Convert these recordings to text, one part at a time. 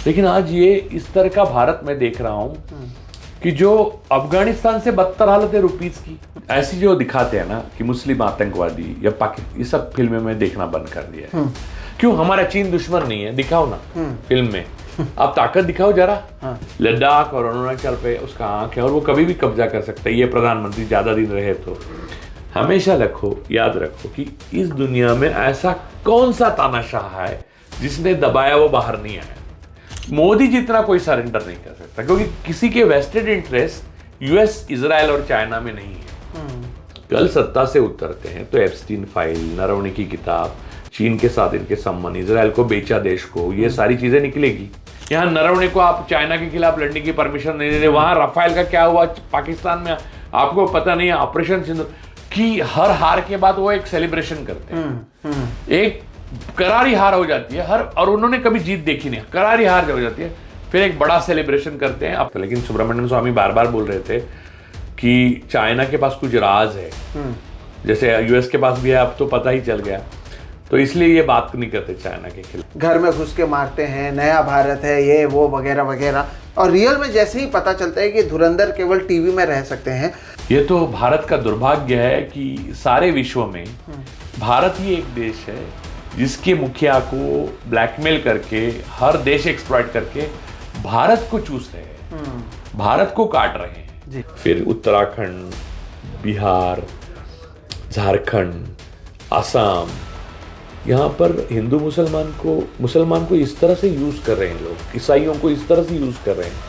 लेकिन आज ये इस तरह का भारत मैं देख रहा हूँ कि जो अफगानिस्तान से बदतर हालत है रुपीज की, ऐसी जो दिखाते हैं ना कि मुस्लिम आतंकवादी या पाकिस्तान, ये सब फिल्में में देखना बंद कर दिया है। क्यों? हमारा चीन दुश्मन नहीं है, दिखाओ ना फिल्म में, आप ताकत दिखाओ जरा। लद्दाख और अरुणाचल पे उसका आंख है और वो कभी भी कब्जा कर सकता है, ये प्रधानमंत्री ज्यादा दिन रहे तो। हमेशा रखो, याद रखो कि इस दुनिया में ऐसा कौन सा तानाशाह है जिसने दबाया वो बाहर नहीं आया। मोदी जितना कोई सरेंडर नहीं कर सकता, क्योंकि किसी के वेस्टेड इंटरेस्ट यूएस, इजराइल और चाइना में नहीं है। कल सत्ता से उतरते हैं तो एप्स्टीन फाइल, नरवणे की किताब, चीन के साथ इनके संबंध, इजराइल को बेचा देश को, ये सारी चीजें निकलेगी। यहाँ नरवणे को आप चाइना के खिलाफ लड़ने की परमिशन नहीं दे रहे, वहां राफेल का क्या हुआ पाकिस्तान में आपको पता नहीं है। ऑपरेशन सिंदूर की हर हार के बाद वो एक सेलिब्रेशन करते हैं, एक करारी हार हो जाती है हर, और उन्होंने कभी जीत देखी नहीं, करारी हार हो जाती है, फिर एक बड़ा सेलिब्रेशन करते हैं। अब लेकिन सुब्रमण्यम स्वामी बार बार बोल रहे थे कि चाइना के पास कुछ राज है, जैसे यूएस के पास भी है, अब तो पता ही चल गया, तो इसलिए ये बात नहीं करते चाइना के खिलाफ। घर में घुस के मारते हैं, नया भारत है ये वो वगैरह वगैरह, और रियल में जैसे ही पता चलता है कि धुरंधर केवल टीवी में रह सकते हैं। ये तो भारत का दुर्भाग्य है कि सारे विश्व में भारत ही एक देश है जिसके मुखिया को ब्लैकमेल करके, हर देश एक्सप्लॉइट करके भारत को चूस रहे हैं, भारत को काट रहे हैं। फिर उत्तराखंड, बिहार, झारखंड, असम, यहाँ पर हिंदू मुसलमान को इस तरह से यूज कर रहे हैं लोग, ईसाइयों को इस तरह से यूज कर रहे हैं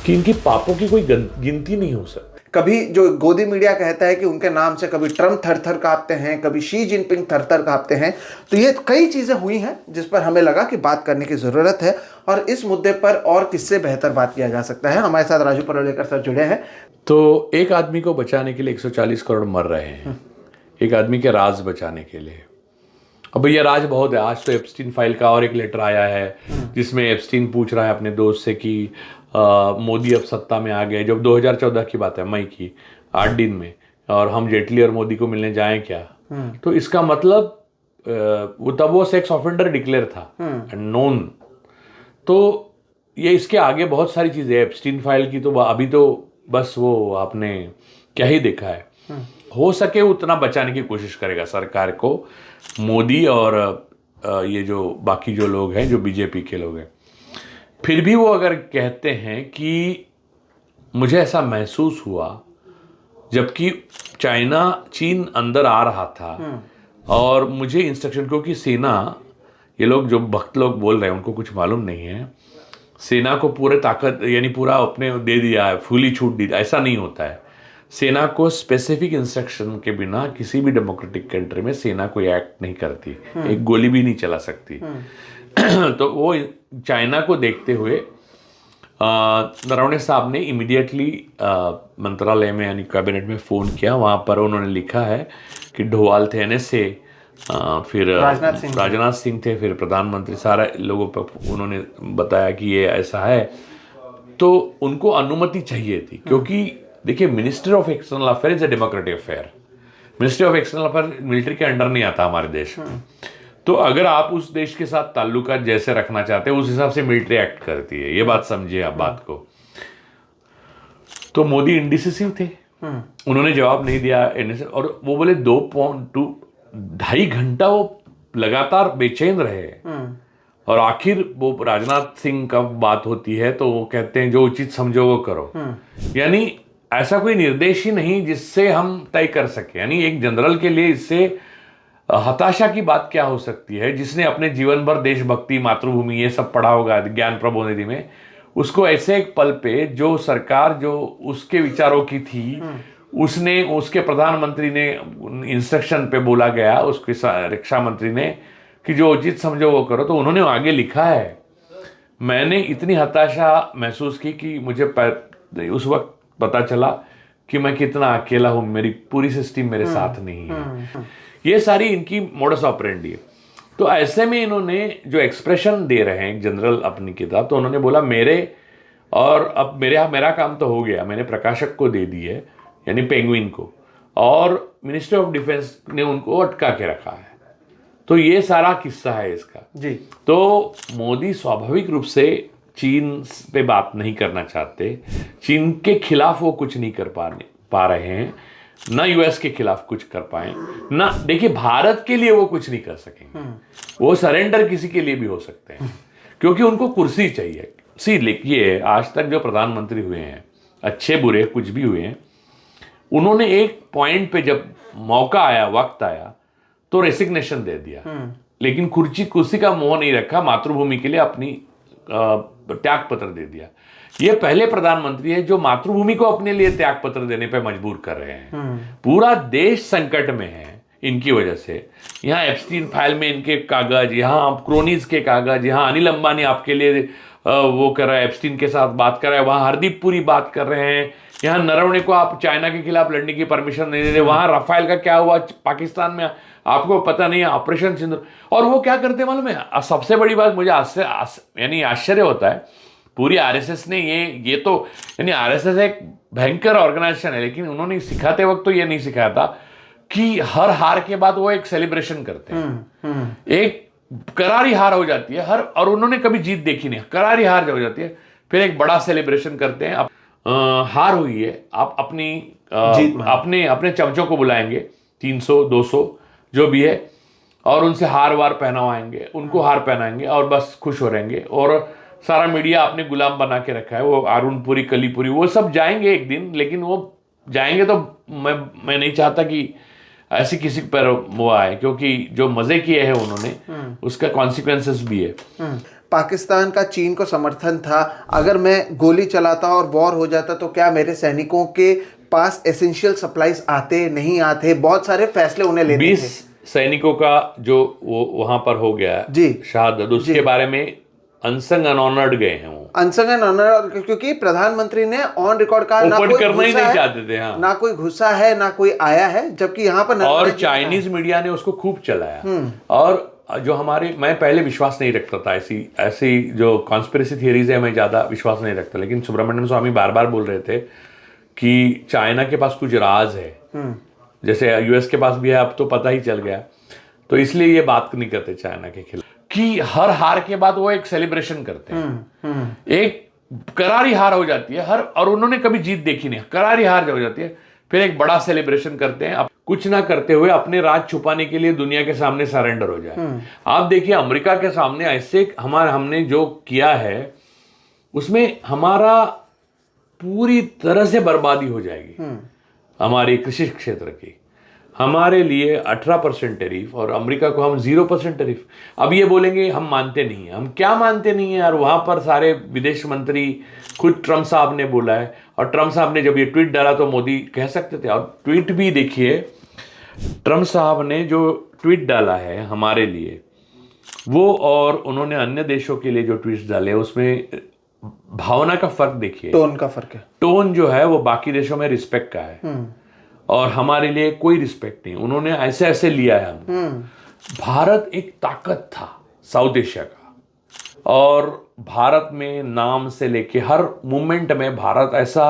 कि इनकी पापों की कोई गिनती नहीं हो सकती। कभी जो गोदी मीडिया कहता है कि उनके नाम से कभी ट्रम्प थर-थर कांपते हैं, कभी शी जिनपिंग थर-थर कांपते हैं, तो ये कई चीजें हुई हैं जिस पर हमें लगा कि बात करने की जरूरत है, और इस मुद्दे पर और किससे बेहतर बात किया जा सकता है। हमारे साथ राजू परूलेकर सर जुड़े हैं। तो एक आदमी को बचाने के लिए 140 करोड़ मर रहे हैं, एक आदमी के राज बचाने के लिए। अब ये राज बहुत है। आज तो एप्स्टीन फाइल का और एक लेटर आया है जिसमें एप्स्टीन पूछ रहा है अपने दोस्त से कि मोदी अब सत्ता में आ गए, जब 2014 की बात है, मई की 8 दिन में, और हम जेटली और मोदी को मिलने जाएं क्या। तो इसका मतलब तब वो सेक्स ऑफेंडर डिक्लेयर था, नोन। तो ये इसके आगे बहुत सारी चीजें, एप्स्टीन फाइल की तो अभी तो बस वो आपने क्या ही देखा है। हो सके उतना बचाने की कोशिश करेगा सरकार को मोदी, और ये जो बाकी जो लोग हैं, जो बीजेपी के लोग हैं। फिर भी वो अगर कहते हैं कि मुझे ऐसा महसूस हुआ जबकि चीन अंदर आ रहा था और मुझे इंस्ट्रक्शन, क्योंकि सेना, ये लोग जो भक्त लोग बोल रहे हैं उनको कुछ मालूम नहीं है, सेना को पूरे ताकत यानी पूरा अपने दे दिया है, फुली छूट दी, ऐसा नहीं होता है। सेना को स्पेसिफिक इंस्ट्रक्शन के बिना किसी भी डेमोक्रेटिक कंट्री में सेना कोई एक्ट नहीं करती, एक गोली भी नहीं चला सकती। तो वो चाइना को देखते हुए नरवणे साहब ने इमीडिएटली मंत्रालय में यानी कैबिनेट में फ़ोन किया। वहाँ पर उन्होंने लिखा है कि ढोवाल थे NSA, फिर राजनाथ सिंह थे, फिर प्रधानमंत्री, सारे लोगों पर उन्होंने बताया कि ये ऐसा है। तो उनको अनुमति चाहिए थी, क्योंकि देखिए minister of external affair is a democratic affair. Ministry of external affair military के अंडर नहीं आता हमारे देश में। तो अगर आप उस देश के साथ ताल्लुकात जैसे रखना चाहते हैं उस हिसाब से मिलिट्री एक्ट करती है, ये बात समझिए आप बात को। तो मोदी इंडिसिसिव थे, उन्होंने जवाब नहीं दिया NSA, और वो बोले 2.2 घंटा वो लगातार बेचैन रहे। और आखिर वो राजनाथ सिंह का बात होती है तो वो कहते हैं जो उचित समझो वो करो। यानी ऐसा कोई निर्देश ही नहीं जिससे हम तय कर सके। यानी एक जनरल के लिए इससे हताशा की बात क्या हो सकती है, जिसने अपने जीवन भर देशभक्ति, मातृभूमि, ये सब पढ़ा होगा ज्ञान प्रबोधिनी में, उसको ऐसे एक पल पे जो सरकार जो उसके विचारों की थी, उसने, उसके प्रधानमंत्री ने इंस्ट्रक्शन पे बोला गया, उसके रक्षा मंत्री ने कि जो उचित समझो वो करो, तो उन्होंने आगे लिखा है। मैंने इतनी हताशा महसूस की कि मुझे उस वक्त पता चला कि मैं कितना अकेला हूं, मेरी पूरी सिस्टम मेरे साथ नहीं है। ये सारी इनकी मोडस ऑपरेंडी है। तो ऐसे में इन्होंने जो एक्सप्रेशन दे रहे हैं जनरल अपनी किताब, तो उन्होंने बोला मेरे, और अब मेरा काम तो हो गया, मैंने प्रकाशक को दे दी है, यानी पेंगुइन को, और मिनिस्ट्री ऑफ डिफेंस ने उनको अटका के रखा है। तो ये सारा किस्सा है इसका जी। तो मोदी स्वाभाविक रूप से चीन पे बात नहीं करना चाहते, चीन के खिलाफ वो कुछ नहीं कर पा रहे हैं, ना यूएस के खिलाफ कुछ कर पाए, ना देखिए भारत के लिए वो कुछ नहीं कर सकेंगे। वो सरेंडर किसी के लिए भी हो सकते हैं क्योंकि उनको कुर्सी चाहिए। सी लिखिए, आज तक जो प्रधानमंत्री हुए हैं, अच्छे बुरे कुछ भी हुए हैं, उन्होंने एक पॉइंट पे जब मौका आया, वक्त आया तो रेसिग्नेशन दे दिया, लेकिन कुर्सी का मोह नहीं रखा, मातृभूमि के लिए अपनी त्याग पत्र दे दिया। ये पहले प्रधानमंत्री है जो मातृभूमि को अपने लिए त्याग पत्र देने पे मजबूर कर रहे हैं। पूरा देश संकट में है इनकी वजह से। यहाँ एप्स्टीन फाइल में इनके कागज, यहाँ क्रोनीज के कागज, यहाँ अनिल अंबानी आपके लिए वो कर रहा है, एप्स्टीन के साथ बात कर रहा है, वहाँ हरदीप पुरी बात कर रहे हैं, यहाँ नरवणे को आप चाइना के खिलाफ लड़ने की परमिशन नहीं दे रहे, वहाँ राफेल का क्या हुआ पाकिस्तान में आपको पता नहीं है, ऑपरेशन सिंदूर। और वो क्या करते मालूम है, सबसे बड़ी बात मुझे यानी आश्चर्य होता है, पूरी आरएसएस ने ये तो यानी आरएसएस एक भयंकर ऑर्गेनाइजेशन है, लेकिन उन्होंने सिखाते वक्त तो ये नहीं सिखाया था कि हर हार के बाद वो एक सेलिब्रेशन करते हैं। एक करारी हार हो जाती है और उन्होंने कभी जीत देखी नहीं, करारी हार हो जाती है, फिर एक बड़ा सेलिब्रेशन करते हैं। हार हुई है, आप अपने चमचों को बुलाएंगे, 300 200 जो भी है, और उनसे हार वार पहनावाएंगे, उनको हार पहनाएंगे और बस खुश हो रहेंगे। और सारा मीडिया आपने गुलाम बना के रखा है, वो अरुण पुरी, कलीपुरी, वो सब जाएंगे एक दिन, लेकिन वो जाएंगे तो मैं नहीं चाहता कि ऐसे किसी पर वो आए, क्योंकि जो मजे किए हैं उन्होंने उसका कॉन्सिक्वेंसेस भी है। पाकिस्तान का चीन को समर्थन था, अगर मैं गोली चलाता और वॉर हो जाता तो क्या मेरे सैनिकों के पास एसेंशियल सप्लाईज आते नहीं आते, बहुत सारे फैसले उन्हें लेने थे। 20 सैनिकों का जो वो वहां पर हो गया जी शहादत, उसके बारे में अनसंग अनऑनर्ड गए हैं, वो अनसंग अनऑनर्ड, क्योंकि प्रधानमंत्री ने ऑन रिकॉर्ड कहा ना कोई करना ही नहीं चाहते थे। हाँ, ना कोई घुसा है ना कोई आया है, जबकि यहाँ पर और चाइनीज मीडिया ने उसको खूब चलाया। और जो मैं पहले विश्वास नहीं रखता था, ऐसी जो कॉन्स्पिरेसी थियरीज है मैं ज्यादा विश्वास नहीं रखता, लेकिन सुब्रमण्यम स्वामी बार बार बोल रहे थे कि चाइना के पास कुछ राज है, जैसे यूएस के पास भी है, अब तो पता ही चल गया, तो इसलिए ये बात नहीं करते चाइना के खिलाफ कि हर हार के बाद वो एक सेलिब्रेशन करते हैं। एक करारी हार हो जाती है और उन्होंने कभी जीत देखी नहीं, करारी हार हो जाती है, फिर एक बड़ा सेलिब्रेशन करते हैं, कुछ ना करते हुए अपने राज छुपाने के लिए दुनिया के सामने सरेंडर हो जाए। आप देखिए अमेरिका के सामने ऐसे हमने जो किया है उसमें हमारा पूरी तरह से बर्बादी हो जाएगी हमारे कृषि क्षेत्र की। हमारे लिए 18% टैरिफ और अमेरिका को हम 0% टैरिफ। अब ये बोलेंगे हम मानते नहीं हैं, हम क्या मानते नहीं हैं यार, वहाँ पर सारे विदेश मंत्री, खुद ट्रम्प साहब ने बोला है, और ट्रम्प साहब ने जब ये ट्वीट डाला तो मोदी कह सकते थे। और ट्वीट भी देखिए, ट्रम्प साहब ने जो ट्वीट डाला है हमारे लिए वो, और उन्होंने अन्य देशों के लिए जो ट्वीट्स डाले उसमें भावना का फर्क देखिए, टोन का फर्क है। टोन जो है वो बाकी देशों में रिस्पेक्ट का है और हमारे लिए कोई रिस्पेक्ट नहीं, उन्होंने ऐसे ऐसे लिया है हम। भारत एक ताकत था साउथ एशिया का, और भारत में नाम से लेके हर मूवमेंट में भारत ऐसा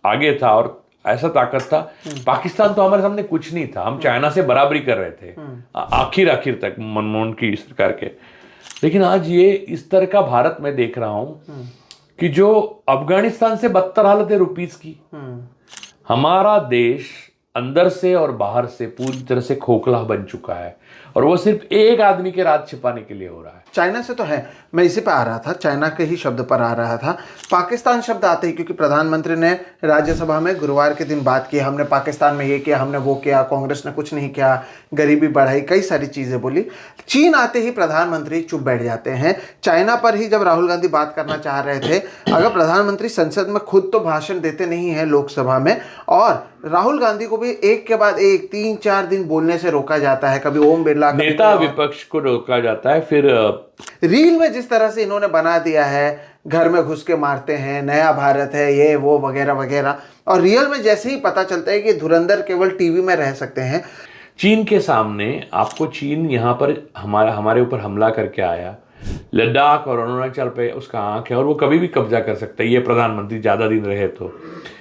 आगे था और ऐसा ताकत था। पाकिस्तान तो हमारे सामने कुछ नहीं था, हम चाइना से बराबरी कर रहे थे आखिर तक मनमोहन की सरकार के। लेकिन आज ये इस तरह का भारत मैं देख रहा हूं कि जो अफगानिस्तान से बदतर हालत है रुपीस की। हमारा देश अंदर से और बाहर से पूरी तरह से खोखला बन चुका है, और वो सिर्फ एक आदमी के राज छिपाने के लिए हो रहा है। चाइना से तो है, मैं इसी पे आ रहा था, चाइना के ही शब्द पर आ रहा था। पाकिस्तान शब्द आते ही, क्योंकि प्रधानमंत्री ने राज्यसभा में गुरुवार के दिन बात की, हमने पाकिस्तान में ये किया, हमने वो किया, कांग्रेस ने कुछ नहीं किया, गरीबी बढ़ाई, कई सारी चीज़ें बोली। चीन आते ही प्रधानमंत्री चुप बैठ जाते हैं। चाइना पर ही जब राहुल गांधी बात करना चाह रहे थे, अगर प्रधानमंत्री संसद में खुद तो भाषण देते नहीं हैं लोकसभा में, और राहुल गांधी को भी एक के बाद एक 3-4 दिन बोलने से रोका जाता है, कभी ओम बिरला, नेता विपक्ष को रोका जाता है। फिर रील में जिस तरह से इन्होंने बना दिया है, घर में घुस के मारते हैं, नया भारत है, ये वो वगैरह वगैरह, और रियल में जैसे ही पता चलता है कि धुरंधर केवल टीवी में रह सकते हैं। चीन के सामने आपको, चीन यहाँ पर हमारे ऊपर हमला करके आया, लद्दाख और अरुणाचल पे उसका आंख है और वो कभी भी कब्जा कर सकता है, ये प्रधानमंत्री ज्यादा दिन रहे तो।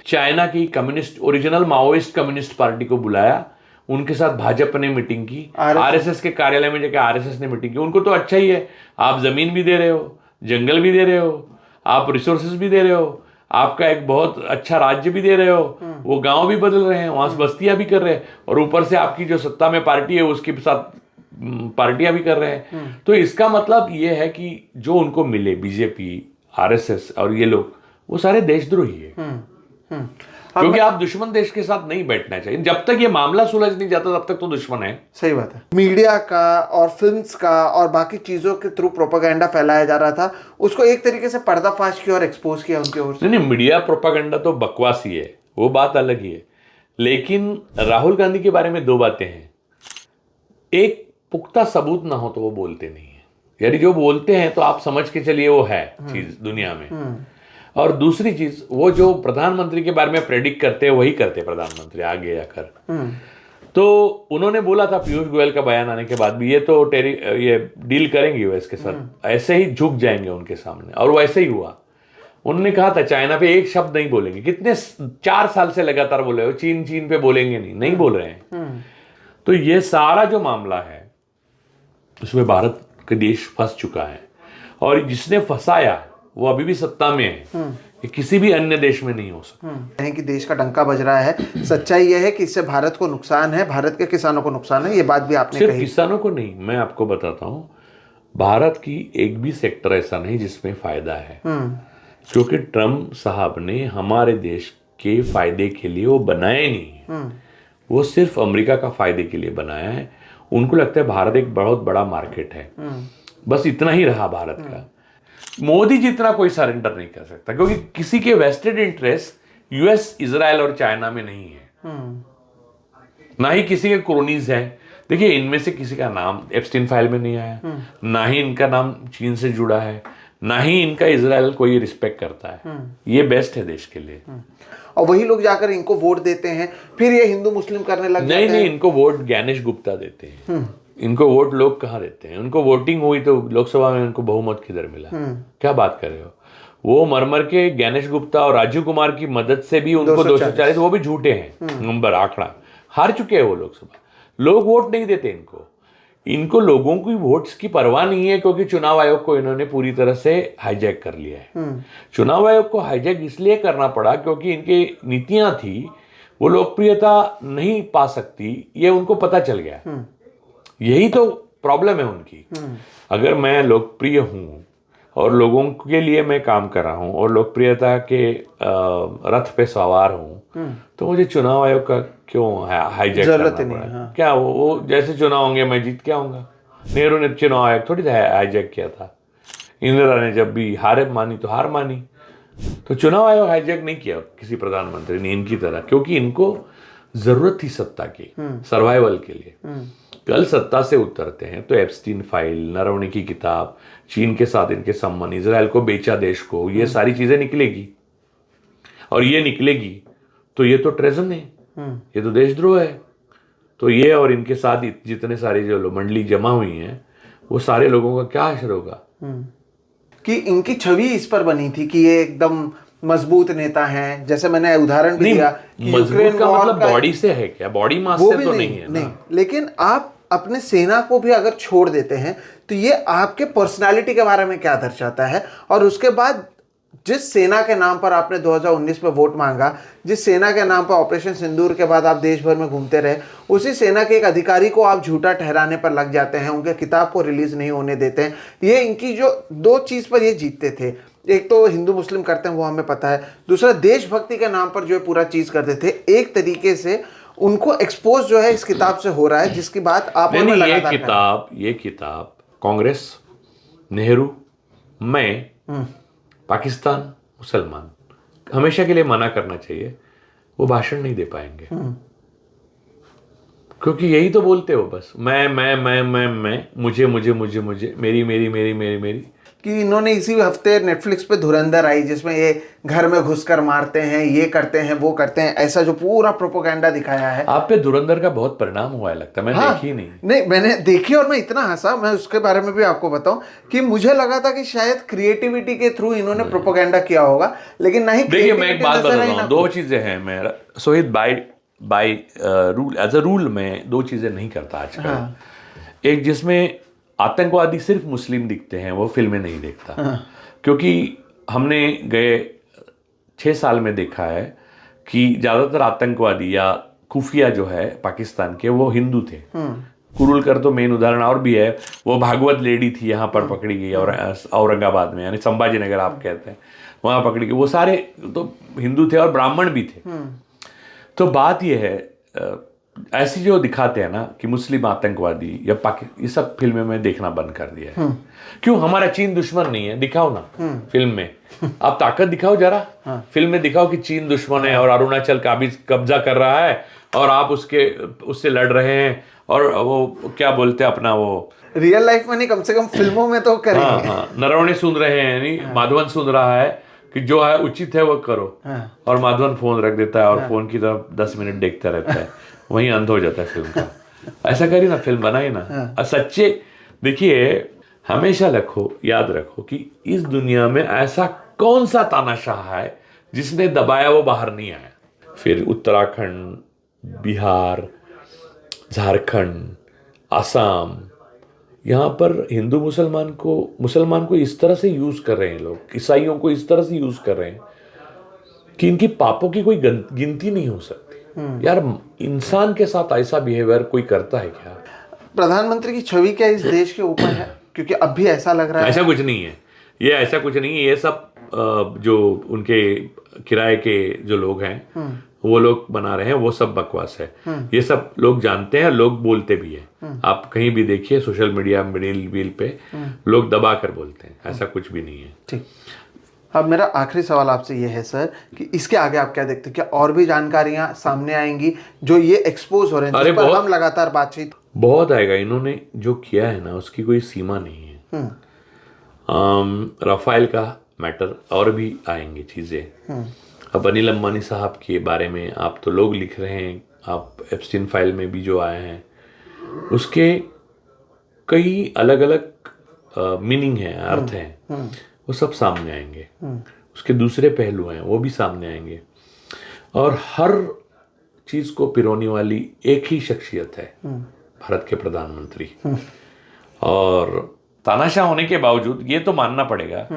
चाइना की communist, original Maoist communist party को बुलाया, उनके साथ भाजपा ने मीटिंग की, आरएसएस के कार्यालय में जाकर आरएसएस ने मीटिंग की। उनको तो अच्छा ही है, आप जमीन भी दे रहे हो, जंगल भी दे रहे हो, आप रिसोर्सेज भी दे रहे हो, आपका एक बहुत अच्छा राज्य भी दे रहे हो, वो गांव भी बदल रहे हैं, वहां से बस्तियां भी कर रहे हैं, और ऊपर से आपकी जो सत्ता में पार्टी है उसके साथ पार्टियां भी कर रहे हैं। तो इसका मतलब ये है कि जो उनको मिले, बीजेपी, आरएसएस और ये लोग, वो सारे देशद्रोही है। क्योंकि आप दुश्मन देश के साथ नहीं बैठना चाहिए। जब तक ये मामला सुलझ नहीं जाता तब तक तो दुश्मन है। सही बात है। मीडिया का और फिल्म्स का और बाकी चीजों के थ्रू प्रोपेगेंडा फैलाया जा रहा था, उसको एक तरीके से पर्दाफाश किया और एक्सपोज किया उनके ओर से। नहीं, मीडिया प्रोपेगेंडा तो बकवास ही है, वो बात अलग ही है। लेकिन राहुल गांधी के बारे में दो बातें हैं। एक, पुख्ता सबूत ना हो तो वो बोलते नहीं है, यानी जो बोलते हैं तो आप समझ के चलिए वो है चीज दुनिया में। और दूसरी चीज, वो जो प्रधानमंत्री के बारे में प्रेडिक्ट करते हैं वही करते प्रधानमंत्री आगे जाकर। तो उन्होंने बोला था पीयूष गोयल का बयान आने के बाद भी, ये तो ये डील करेंगे यूएस के साथ, ऐसे ही झुक जाएंगे उनके सामने, और वैसे ही हुआ। उन्होंने कहा था चाइना पे एक शब्द नहीं बोलेंगे, कितने 4 साल से लगातार बोले हो, चीन पे बोलेंगे नहीं बोल रहे हैं। तो ये सारा जो मामला है उसमें भारत का देश फंस चुका है, और जिसने फंसाया वो अभी भी सत्ता में है। ये किसी भी अन्य देश में नहीं हो सकता है कि देश का डंका बज रहा है। सच्चाई यह है कि इससे भारत को नुकसान है, भारत के किसानों को नुकसान है। ये बात भी आपने सिर्फ कही। किसानों को नहीं, मैं आपको बताता हूँ, भारत की एक भी सेक्टर ऐसा नहीं जिसमें फायदा है। क्योंकि ट्रम्प साहब ने हमारे देश के फायदे के लिए वो बनाया नहीं है, वो सिर्फ अमेरिका का फायदे के लिए बनाया है। उनको लगता है भारत एक बहुत बड़ा मार्केट है, बस इतना ही रहा भारत का। मोदी जितना कोई सरेंडर नहीं कर सकता, क्योंकि किसी के वेस्टेड इंटरेस्ट यूएस, इजराइल और चाइना में नहीं है, ना ही किसी के क्रोनीज है। देखिए, इनमें से किसी का नाम एप्स्टीन फाइल में नहीं आया, ना ही इनका नाम चीन से जुड़ा है, ना ही इनका इजराइल कोई रिस्पेक्ट करता है। ये बेस्ट है देश के लिए। और वही लोग जाकर इनको वोट देते हैं, फिर ये हिंदू मुस्लिम करने लग जाते हैं। नहीं, इनको वोट ज्ञानेश गुप्ता देते हैं। इनको वोट लोग कहाँ देते हैं? उनको वोटिंग हुई तो लोकसभा में उनको बहुमत किधर मिला? क्या बात कर रहे हो? वो मरमर के ज्ञानेश गुप्ता और राजीव कुमार की मदद से भी उनको 240, वो भी झूठे हैं नंबर, आंकड़ा, हार चुके हैं वो लोकसभा। लोग वोट नहीं देते इनको लोगों की वोट्स की परवाह नहीं है, क्योंकि चुनाव आयोग को इन्होंने पूरी तरह से हाईजैक कर लिया है। चुनाव आयोग को हाईजैक इसलिए करना पड़ा क्योंकि इनकी नीतियां थी, वो लोकप्रियता नहीं पा सकती, ये उनको पता चल गया। यही तो प्रॉब्लम है उनकी। अगर मैं लोकप्रिय हूं और लोगों के लिए मैं काम कर रहा हूं और लोकप्रियता के रथ पे सवार हूं, तो मुझे चुनाव आयोग का क्यों हाईजैक करना पड़ा? हाँ। क्या वो जैसे चुनाव होंगे मैं जीत के आऊंगा? नेहरू ने चुनाव आयोग थोड़ी हाईजैक किया था। इंदिरा ने जब भी हार मानी तो हार मानी। तो चुनाव आयोग हाईजैक नहीं किया किसी प्रधानमंत्री ने इनकी तरह, क्योंकि इनको जरूरत थी सत्ता की, सर्वाइवल के लिए। कल सत्ता से उतरते हैं तो एप्स्टीन फाइल, नरवणे की किताब, चीन के साथ इनके संबंध, इजराइल को बेचा देश को, ये सारी चीजें निकलेगी। और ये निकलेगी तो ये तो ट्रेजन है, ये तो देशद्रोह है। तो ये और इनके साथ जितने सारे जो मंडली जमा हुई हैं, वो सारे लोगों का क्या असर होगा? कि इनकी छवि इस पर बनी थी कि ये एकदम मजबूत नेता हैं। जैसे मैंने उदाहरण भी दिया, मजबूत का मतलब बॉडी से है क्या? बॉडी मास से तो नहीं है ना। लेकिन आप अपने सेना को भी अगर छोड़ देते हैं तो ये आपके पर्सनालिटी के बारे में क्या दर्शाता है? और उसके बाद जिस सेना के नाम पर आपने 2019 में वोट मांगा, जिस सेना के नाम पर ऑपरेशन सिंदूर के बाद आप देश भर में घूमते रहे, उसी सेना के एक अधिकारी को आप झूठा ठहराने पर लग जाते हैं, उनके किताब को रिलीज नहीं होने देते हैं। ये इनकी जो दो चीज पर ये जीतते थे, एक तो हिंदू मुस्लिम करते हैं वो हमें पता है, दूसरा देशभक्ति के नाम पर जो है पूरा चीज करते थे। एक तरीके से उनको एक्सपोज जो है इस किताब से हो रहा है, जिसकी बात आप ये किताब कांग्रेस, नेहरू, मैं, पाकिस्तान, मुसलमान हमेशा के लिए मना करना चाहिए। वो भाषण नहीं दे पाएंगे, क्योंकि यही तो बोलते हो बस मैं, मुझे, मेरी, कि इन्होंने इसी हफ्ते नेटफ्लिक्स पे धुरंधर आई, जिसमें ये घर में घुसकर मारते हैं, ये करते हैं, वो करते हैं, ऐसा जो पूरा प्रोपोगेंडा दिखाया है। आप पे धुरंधर का बहुत परिणाम हुआ है लगता है। मैंने देखी नहीं, मैंने देखी और मैं इतना हंसा, मैं उसके बारे में भी आपको बताऊं कि मुझे लगा था कि शायद क्रिएटिविटी के थ्रू इन्होंने प्रोपोगेंडा किया होगा, लेकिन नहीं। देखिए, मैं एक बात बता रहा हूँ, दो चीजें हैं। मैं शहीद भाई by rule, as a rule मैं दो चीज़ें नहीं करता आजकल। एक जिसमें आतंकवादी सिर्फ मुस्लिम दिखते हैं वो फिल्में नहीं देखता, क्योंकि हमने गए 6 साल में देखा है कि ज़्यादातर आतंकवादी या खुफिया जो है पाकिस्तान के वो हिंदू थे। कुरुलकर तो मेन उदाहरण, और भी है, वो भागवत लेडी थी यहाँ पर पकड़ी गई और औरंगाबाद में, यानी संभाजी नगर आप कहते हैं, वहाँ पकड़ी गई। वो सारे तो हिंदू थे और ब्राह्मण भी थे। तो बात यह है, ऐसी जो दिखाते हैं ना कि मुस्लिम आतंकवादी या ये सब फिल्में में देखना बंद कर दिया है। क्यों? हमारा चीन दुश्मन नहीं है, दिखाओ ना फिल्म में, आप ताकत दिखाओ जरा। फिल्म में दिखाओ कि चीन दुश्मन है और अरुणाचल का भी कब्जा कर रहा है और आप उससे लड़ रहे हैं, और वो क्या बोलते हैं अपना, वो रियल लाइफ में नहीं, कम से कम फिल्मों में तो करेंगे। हाँ, नरवणे सुन रहे हैं, यानी माधवन सुन रहा है कि जो है उचित है वो करो। और माधवन फोन रख देता है और फोन की तरफ 10 मिनट देखता रहता है, वहीं अंध हो जाता है फिल्म का। ऐसा करिए ना, फिल्म बनाइए ना। सच्चे देखिए, हमेशा याद रखो कि इस दुनिया में ऐसा कौन सा तानाशाह है जिसने दबाया वो बाहर नहीं आया। फिर उत्तराखंड, बिहार, झारखंड, आसाम, यहाँ पर हिंदू मुसलमान को इस तरह से यूज कर रहे हैं लोग, ईसाइयों को इस तरह से यूज कर रहे हैं कि इनकी पापों की कोई गिनती नहीं हो सकती। यार, इंसान के साथ ऐसा बिहेवियर कोई करता है क्या? प्रधानमंत्री की छवि क्या इस देश के ऊपर है? क्योंकि अब भी ऐसा लग रहा है। ऐसा कुछ नहीं है, ये ऐसा कुछ नहीं है। ये सब जो उनके किराए के जो लोग हैं वो लोग बना रहे हैं, वो सब बकवास है। ये सब लोग जानते हैं, लोग बोलते भी हैं। आप कहीं भी देखिए सोशल मीडिया रील पे लोग दबा कर बोलते हैं, ऐसा कुछ भी नहीं है। ठीक, अब मेरा आखिरी सवाल आपसे ये है सर कि इसके आगे आप क्या देखते हैं? क्या और भी जानकारियां सामने आएंगी जो ये एक्सपोज हो रहे हैं, जिस पर हम लगातार बातचीत? बहुत आएगा। इन्होंने जो किया है ना, उसकी कोई सीमा नहीं है। राफेल का मैटर, और भी आएंगे चीज़ें। अब अनिल अंबानी साहब के बारे में आप तो लोग लिख रहे हैं, आप एप्स्टीन फाइल में भी जो आए हैं उसके कई अलग अलग मीनिंग हैं, अर्थ हैं, वो सब सामने आएंगे। उसके दूसरे पहलू हैं, वो भी सामने आएंगे। और हर चीज़ को पिरोने वाली एक ही शख्सियत है, भारत के प्रधानमंत्री। और तानाशाह होने के बावजूद ये तो मानना पड़ेगा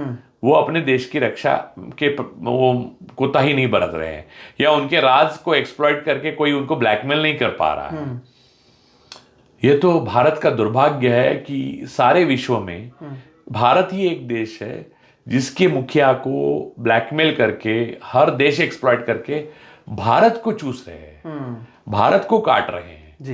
वो अपने देश की रक्षा के वो कोताही नहीं बरत रहे हैं, या उनके राज को एक्सप्लॉइट करके कोई उनको ब्लैकमेल नहीं कर पा रहा है। ये तो भारत का दुर्भाग्य है कि सारे विश्व में भारत ही एक देश है जिसके मुखिया को ब्लैकमेल करके, हर देश एक्सप्लॉइट करके भारत को चूस रहे हैं, भारत को काट रहे हैं।